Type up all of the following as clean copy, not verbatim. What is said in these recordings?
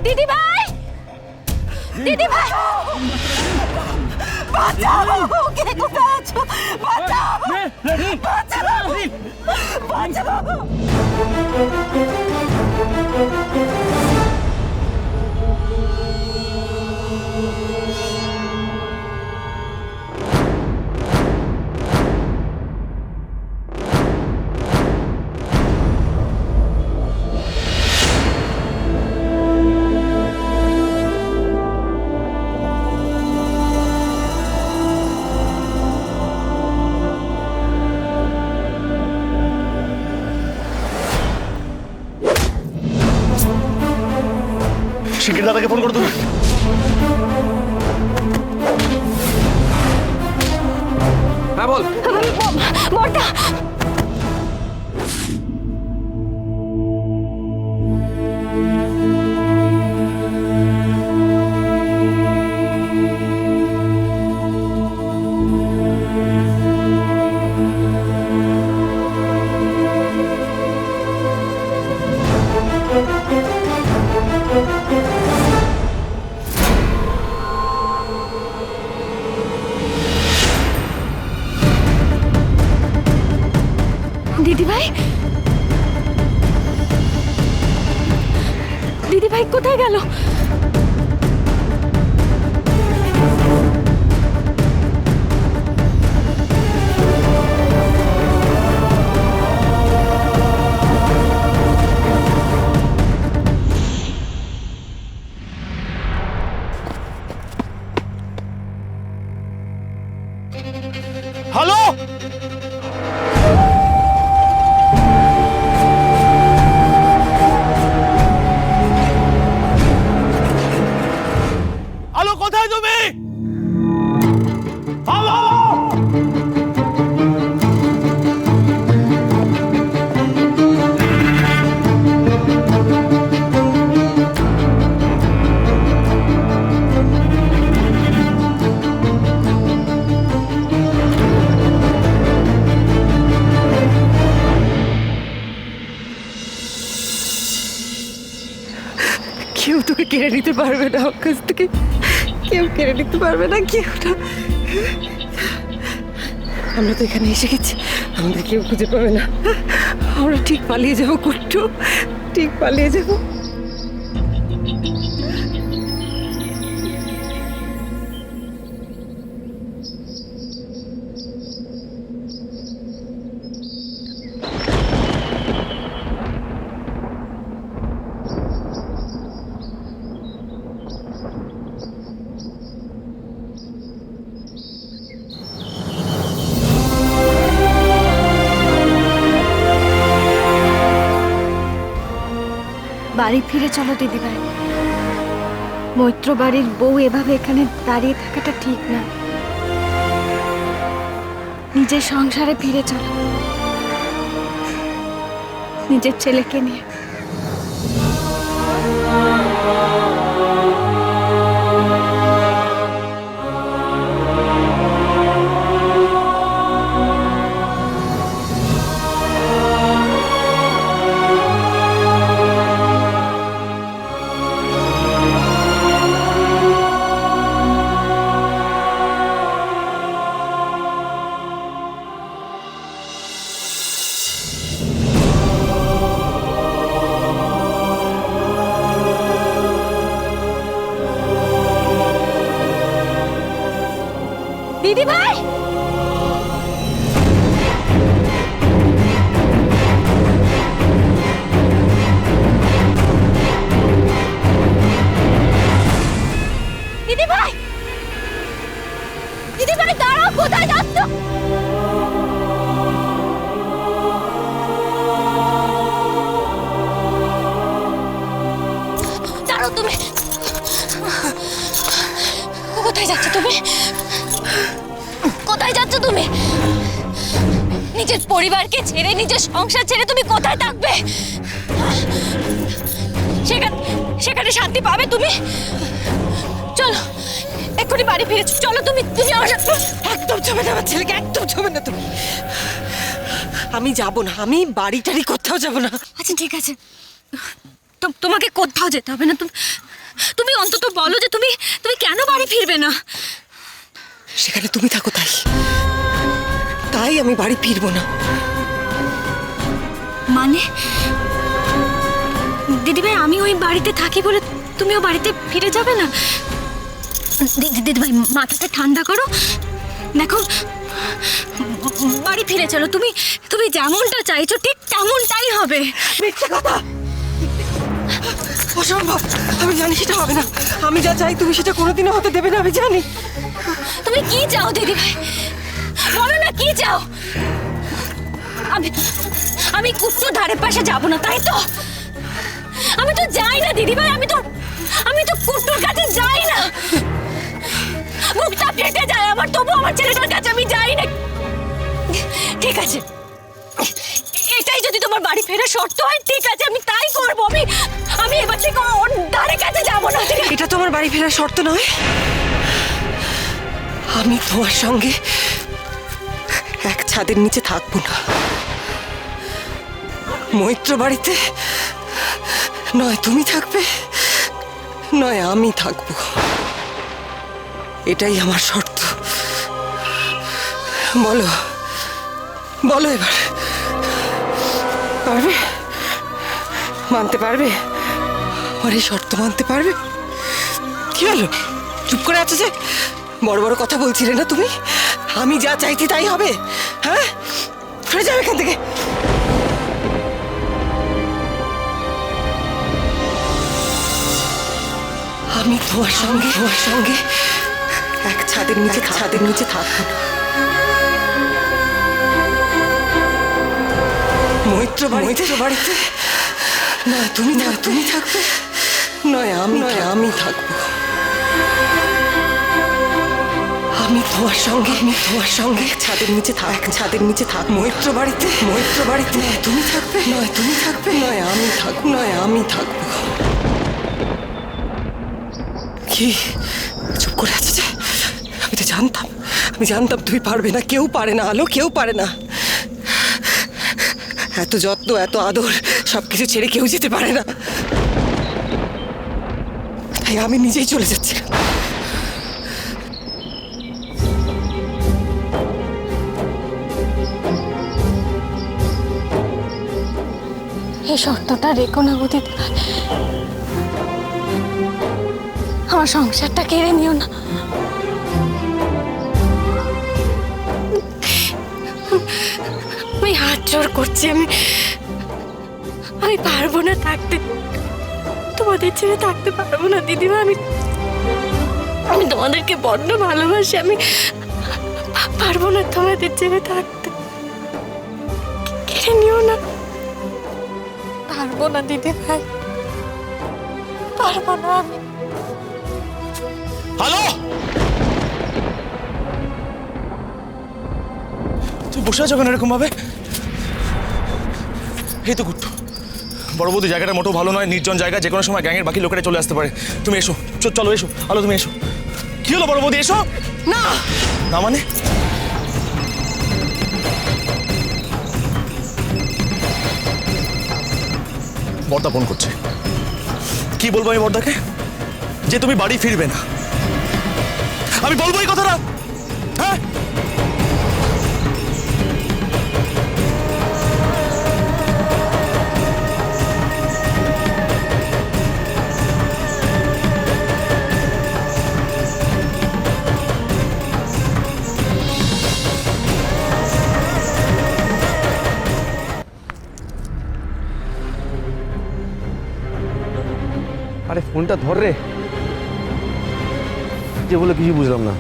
দিদি ভাই, দিদি ভাই, বাঁচাও! কে কোথায় আছো? বাঁচাও! বাঁচাও! বাঁচাও! শিগগির দাদাকে ফোন করে তুমি। হ্যাঁ বল। বড়দা, দিদি ভাই, দিদি ভাই কোথায় গেল? হ্যালো, হ্যালো, কোথায় তুমি? হ্যালো, কেউ তোকে কেড়ে নিতে পারবে না ওর কাছ থেকে, কেউ কেড়ে নিতে পারবে না, কেউ না। আমরা তো এখানে এসে গেছি, আমাদের কেউ খুঁজে পাবে না। আমরা ঠিক পালিয়ে যাবো কুট্টু, ঠিক পালিয়ে যাবো। বাড়ি ফিরে চলো দিদিভাই, মৈত্র বাড়ির বউ এভাবে এখানে দাঁড়িয়ে থাকাটা ঠিক না। নিজের সংসারে ফিরে চলো, নিজের ছেলেকে নিয়ে। দিদি ভাই, দিদি ভাই, দিদি ভাই দাঁড়াও, কোথায় যাচ্ছ? দাঁড়াও তুমি, কোথায় যাচ্ছ তুমি? কোথায় যাচ্ছ তুমি? নিজের পরিবারকে ছেড়ে, নিজের সংসার ছেড়ে তুমি কোথায় থাকবে? সেখানে শান্তি পাবে তুমি? চলো এক্ষুনি বাড়ি ফিরে চলো। তুমি তুমি আমার সাথে একদম যাবে না, আমার ছেলেকে একদম যাবে না তুমি। আমি যাব না, আমি বাড়ি টাড়ি কোথাও যাব না। আচ্ছা ঠিক আছে, তোমাকে কোথাও যেতে হবে না। তুমি অন্তত বলো যে তুমি কেন বাড়ি ফিরবে না। সেখানে তুমি থাকো তাই আমি বাড়ি ফিরবো না। মানে দিদিভাই, আমি ওই বাড়িতে থাকি বলে তুমিও বাড়িতে ফিরে যাবে না? দিদিভাই, মাথাটা ঠান্ডা করো। দেখো, বাড়ি ফিরে চলো। তুমি যেমনটা চাইছো ঠিক তেমনটাই হবে। মিথ্যে কথা, অসম্ভব। আমি জানি সেটা হবে না। আমি যা চাই তুমি সেটা কোনোদিনও হতে দেবে না, আমি জানি। তুমি কি চাও দিদিভাই, বলো না কি চাও? আমি কুট্টু ধারে পাশে যাব না, তাই তো? আমি তো যাই না দিদিভাই, আমি তো কুট্টুর কাছে যাই না। মুখটা ফেটে যায় আমার, তবু আমার ছেলেটার কাছে আমি যাই না। ঠিক আছে, এটাই যদি তোমার বাড়ি ফেরার শর্ত হয়, ঠিক আছে, আমি তাই করবো। আমি এবার থেকে ওর ধারে কাছে যাবো না। এটা তোমার বাড়ি ফেরার শর্ত নয়। আমি তোমার সঙ্গে এক ছাদের নিচে থাকবো না। মৈত্র বাড়িতে নয় তুমি থাকবে, নয় আমি থাকবো। এটাই আমার শর্ত। বলো বলো, এবার পারবে? মানতে পারবে? আমার এই শর্ত মানতে পারবে? কি হলো, চুপ করে আছো যে? বড় বড় কথা বলছিলে না তুমি? আমি যা চাইছি তাই হবে? হ্যাঁ, সরে যাও এখান থেকে। আমি তোমার সঙ্গে এক ছাদের নিচে থাকবো না। মৈত্র বাড়িতে নয় তুমি থাকবে, নয় আমি থাকবো। আমি তোমার সঙ্গে ছাদের নিচে থাক। মৈত্র বাড়িতে নয় তুমি থাকবে, নয় আমি থাকবো। কি চুপ করে আছে যে? আমি জানতাম তুমি পারবে না। কেউ পারে না আলো, কেউ পারে না। এত যত্ন, এত আদর, সবকিছু ছেড়ে কেউ যেতে পারে না। তাই আমি নিজেই চলে যাচ্ছি। এই শর্তটা রেখো না গো দিদিভাই, আমার সংসারটা কেড়ে নিও না। আমি হাত জোর করছি, আমি পারবো না থাকতে, তোমাদের ছেড়ে থাকতে পারবো না দিদিভাই। আমি তোমাদেরকে বড্ড ভালোবাসি, আমি পারবো না তোমাদের ছেড়ে থাকতে। কেড়ে নিও না, পারবো না দিদিভাই, পারবো না আমি। হ্যালো, তুই বসে আছো কেন এরকম ভাবে? এই তো গুট্টু, বড় বৌদি জায়গাটা মোটেও ভালো নয়, নির্জন জায়গা, যে কোনো সময় গ্যাংয়ের বাকি লোকেরা চলে আসতে পারে। তুমি এসো, চলো এসো। আলো, তুমি এসো। কি হলো বড় বৌদি, এসো। না না মানে? বর্দা ফোন করছে। কি বলবো আমি বর্দাকে? যে তুমি বাড়ি ফিরবে না। আমি বলবো এই কথাটা? হ্যাঁ, আরে ফোনটা ধর রে, যে বলে কিছু বুঝলাম না।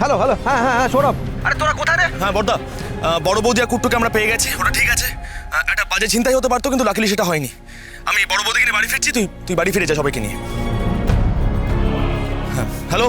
হ্যালো, হ্যাঁ সৌরভ। আরে তোরা কোথায় রে? হ্যাঁ বর্দা, বড় বৌদি আর কুট্টুকে আমরা পেয়ে গেছি, ওটা ঠিক আছে। একটা বাজে চিন্তাই হতে পারতো, কিন্তু লাকিলি সেটা হয়নি। আমি বড় বৌদিকে নিয়ে বাড়ি ফিরছি, তুই বাড়ি ফিরে যা সবাইকে নিয়ে। হ্যাঁ, হ্যালো।